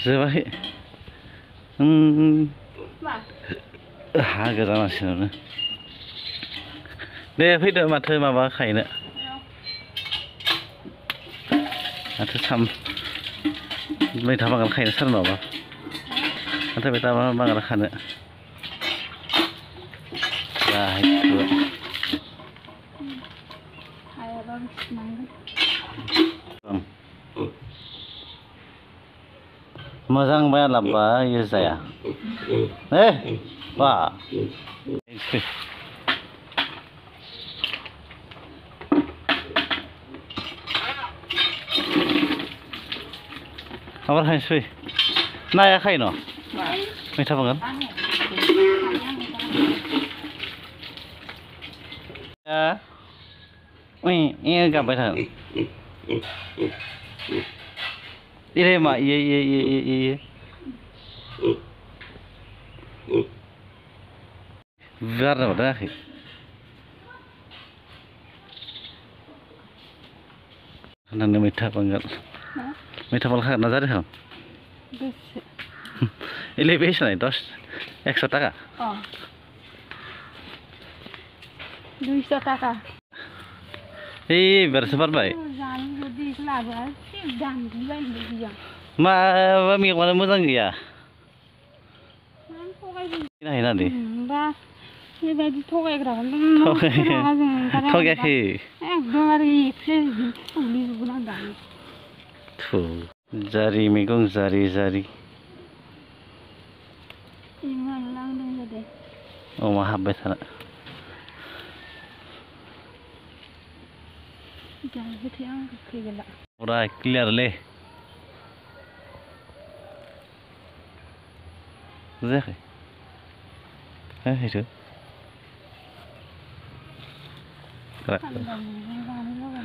जोबाखै हा गोजानांसिनो दे फैदो माथो माबा खायनो माथो मैथा बांगाल खायनो सार नङाबा माथो मैथा बांगाल खानो मोजां बाया लाबबा इयो जाया बा Apa hai sui? Naya khai no? Mitha banget. Ya. Ini gambar kan? Ini mah iya. Biar udah. Nang mitha banget. Mitha banget kan nazar kan? Ini biasa nih 100 টাকা 200 টাকা এই বেরসে পারবাই জানি যদি লাগা ঠিক দাম দিবাই দিয়া মা আমি মানে মোজাं गैया নাই না দে বা बेबायदि थगायग्राखौ थगायाखै एकदम आरो इफ्ले उलि जुबना दानो थु जारि मैगं जारि इमान लांदों जादे अमा हाबबाय थाना जाहोथै आं फैगोला पुरा क्लियार ले जायाखै हेरो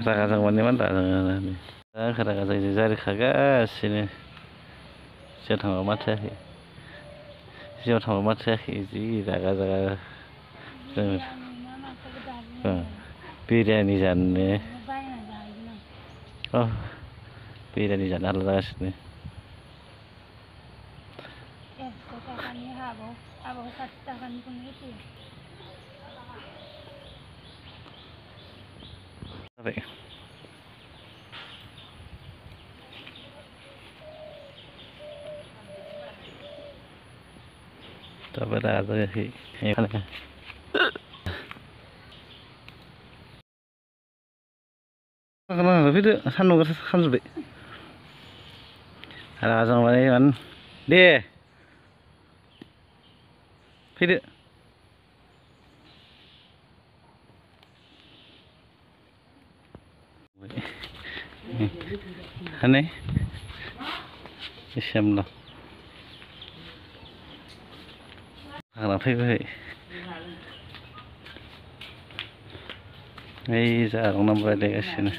रागा जोंबानो मानता रागा जायो जारिखागासिनो जेराव थांबा माथोआखै जेराव थांबा माथोआखै जि रागा बिरियानि जानो बिरियानि जानो हाला जागासिनो जाबाय दाबो रागा जायाखै फैदो सान्दुं गोसा खामजोब्बाय रागा जोंबाय मानो दे फैदो हनै एसेम दं हाग्रा फैबाय ओइ जा रं नाम्बार रायलायगासिनो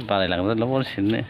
बालायलांगोन बनसिनो